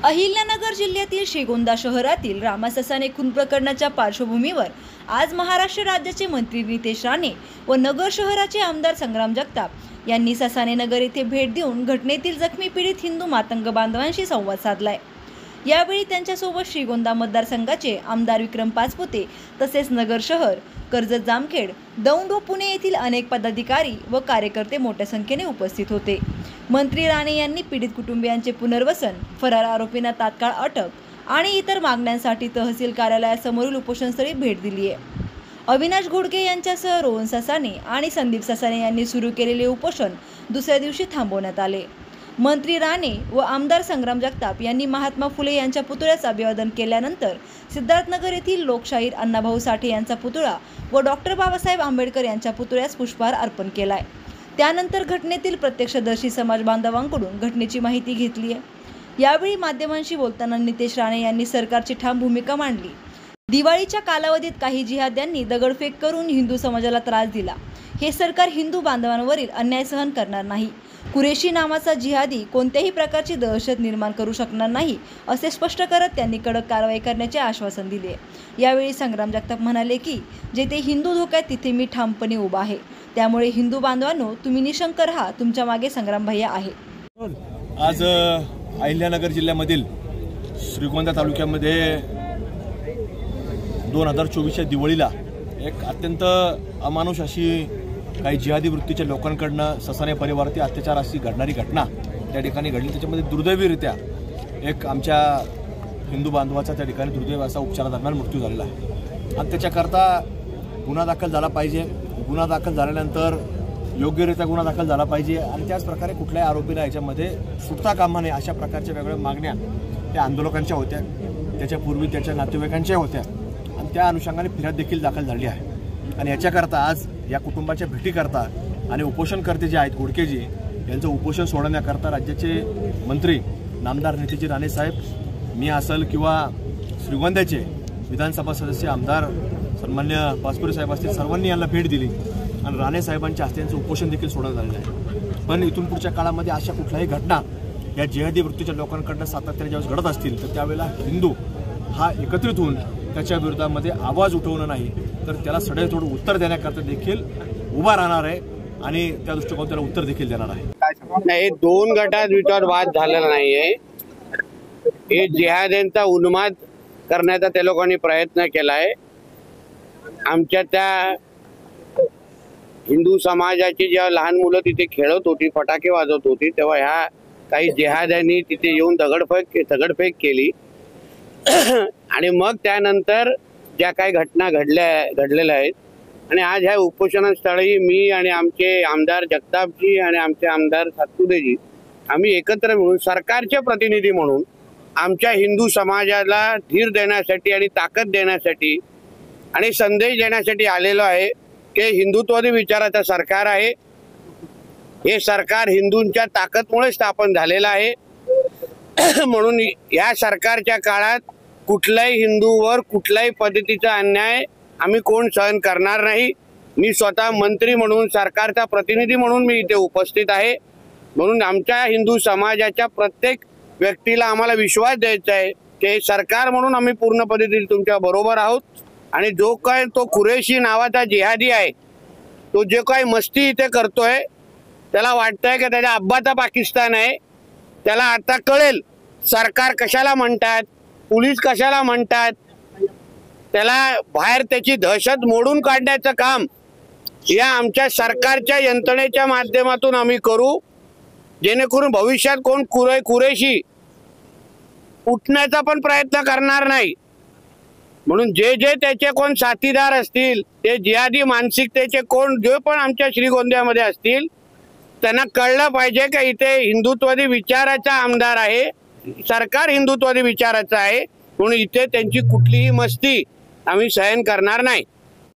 अहिल्यानगर जिल्ह्यातील श्रीगोंदा शहरातील रामा ससाने खून प्रकरणाच्या पार्श्वभूमीवर आज महाराष्ट्र राज्याचे मंत्री नितेश राणे व नगर शहराचे आमदार संग्राम जगताप यांनी ससाने नगर येथे भेट देऊन घटनेतील जखमी पीडित हिंदू मातंग बांधवांशी संवाद साधलाय। यावेळी त्यांच्यासोबत श्रीगोंदा मतदारसंघाचे आमदार विक्रम पाचपुते तसेच नगर शहर, कर्जत जामखेड, दौंड व पुणे येथील अनेक पदाधिकारी व कार्यकर्ते मोठ्या संख्येने उपस्थित होते। मंत्री राणे यांनी पीडित कुटुंबियांचे पुनर्वसन, फरार आरोपींना तात्काळ अटक आणि इतर मागण्यांसाठी तहसील कार्यालयासमोरील उपोषणस्थळी भेट दिली आहे। अविनाश घोडके यांच्यासह रोहन ससाने आणि संदीप ससाने यांनी सुरू केलेले उपोषण दुसऱ्या दिवशी थांबवण्यात आले। मंत्री राणे व आमदार संग्राम जगताप यांनी महात्मा फुले यांच्या पुतळ्यास अभिवादन केल्यानंतर सिद्धार्थनगर येथील लोकशाहीर अण्णाभाऊ साठे यांचा पुतळा व डॉक्टर बाबासाहेब आंबेडकर यांच्या पुतळ्यास पुष्पहार अर्पण केलाय। त्यानंतर घटनेतील प्रत्यक्षदर्शी समाज बांधवांकडून घटनेची माहिती घेतली आहे। यावेळी माध्यमांशी बोलताना नितेश राणे यांनी सरकारची ठाम भूमिका मांडली। दिवाळीच्या कालावधीत काही जिहाद्यांनी दगडफेक करून हिंदू समाजाला त्रास दिला। हे सरकार हिंदू बांधवांवरील अन्याय सहन करणार नाही। कुरेशी नावाचा जिहादी कोणत्याही प्रकारची दहशत निर्माण करू शकणार नाही असे स्पष्ट करत त्यांनी कडक कारवाई करण्याचे आश्वासन दिले। यावेळी संग्राम जगताप म्हणाले की जेथे हिंदू धोक्यात तिथे मी ठामपणे उभा आहे। त्यामुळे हिंदू बांधवांनो, तुम्ही निशंक रहा, तुमच्या मागे संग्राम भैया आहे। आज अहिल्यानगर जिल्ह्यामधील श्रीगोंदा तालुक्यामध्ये 2024च्या दिवाळीला एक अत्यंत अमानुष अशी काही जिहादी वृत्तीच्या लोकांकडनं ससाने परिवारावरती अत्याचार अशी घडणारी घटना त्या ठिकाणी घडली। त्याच्यामध्ये दुर्दैवीरित्या एक आमच्या हिंदू बांधवाचा त्या ठिकाणी दुर्दैव असा उपचारादरम्यान मृत्यू झालेला आहे आणि त्याच्याकरता गुन्हा दाखल झाला पाहिजे। गुन्हा दाखल झाल्यानंतर योग्यरित्या गुन्हा दाखल झाला पाहिजे आणि त्याच प्रकारे कुठल्याही आरोपीला याच्यामध्ये सुटता कामा नये अशा प्रकारच्या वेगवेगळ्या मागण्या त्या आंदोलकांच्या होत्या, त्याच्यापूर्वी त्याच्या नातेवाईकांच्या होत्या आणि त्या अनुषंगाने फिर्याद देखील दाखल झाली आहे। आणि याच्याकरता आज या कुटुंबाच्या भेटीकरता आणि उपोषणकर्ते जे आहेत घोडकेजी यांचं उपोषण सोडवण्याकरता राज्याचे मंत्री नामदार नितेश राणे साहेब, मी असेल किंवा श्रीगोंद्याचे विधानसभा सदस्य आमदार सन्मान्य पाचपुते साहेब असतील, सर्वांनी यांना भेट दिली आणि राणे साहेबांच्या हस्ते यांचं उपोषण देखील सोडवण्यात आलेलं आहे। पण इथून पुढच्या काळामध्ये अशा कुठल्याही घटना या जिहादी वृत्तीच्या लोकांकडनं सातत्याने ज्यावेळेस घडत असतील तर त्यावेळेला हिंदू हा एकत्रित होऊन त्याच्या विरोधामध्ये आवाज उठवणं नाही तर त्याला सडेतोड उत्तर देण्याकरता देखील उभा राहणार आहे आणि त्या दृष्टिकोनातून त्याला उत्तर देखील देणार आहे। नाही, दोन गटात विचार वाद झालेला नाहीये। हे जिहाद्यांचा उन्माद करण्याचा त्या लोकांनी प्रयत्न केलाय। आमच्या त्या हिंदू समाजाची जेव्हा लहान मुलं तिथे खेळत होती, फटाके वाजवत होती, तेव्हा ह्या काही जिहाद्यांनी तिथे येऊन दगडफेक केली आणि मग त्यानंतर ज्या काही घटना घडलेल्या आहेत आणि आज ह्या उपोषणस्थळी मी आणि आमचे आमदार जगतापजी आणि आमचे आमदार सातपुतेजी आम्ही एकत्र मिळून सरकारचे प्रतिनिधी म्हणून आमच्या हिंदू समाजाला धीर देण्यासाठी आणि ताकद देण्यासाठी आणि संदेश देण्यासाठी आलेलो आहे की हिंदुत्ववादी विचाराचं सरकार आहे। हे सरकार हिंदूंच्या ताकदमुळे स्थापन झालेलं आहे म्हणून या सरकारच्या काळात कुठल्याही हिंदूवर कुठल्याही पद्धतीचा अन्याय आम्ही कोण सहन करणार नाही। मी स्वतः मंत्री म्हणून, सरकारचा प्रतिनिधी म्हणून मी इथे उपस्थित आहे। म्हणून आमच्या हिंदू समाजाच्या प्रत्येक व्यक्तीला आम्हाला विश्वास द्यायचा आहे की सरकार म्हणून आम्ही पूर्ण पद्धतीने तुमच्या बरोबर आहोत आणि जो काय तो कुरेशी नावाचा जिहादी आहे, तो जे काही मस्ती इथे करतोय, त्याला वाटतंय की त्याच्या अब्बाचा पाकिस्तान आहे। त्याला आता कळेल सरकार कशाला म्हणतात, पोलीस कशाला म्हणतात। त्याला बाहेर त्याची दहशत मोडून काढण्याचं काम या आमच्या सरकारच्या यंत्रणेच्या माध्यमातून आम्ही करू, जेणेकरून भविष्यात कोण कुरेशी उठण्याचा पण प्रयत्न करणार नाही। म्हणून जे त्याचे कोण साथीदार असतील, ते जिहादी मानसिकतेचे कोण जे पण आमच्या श्रीगोंद्यामध्ये असतील, त्यांना कळलं पाहिजे की इथे हिंदुत्ववादी विचाराचा आमदार आहे, सरकार हिंदुत्ववादी विचाराचं आहे, म्हणून इथे त्यांची कुठलीही मस्ती आम्ही सहन करणार नाही।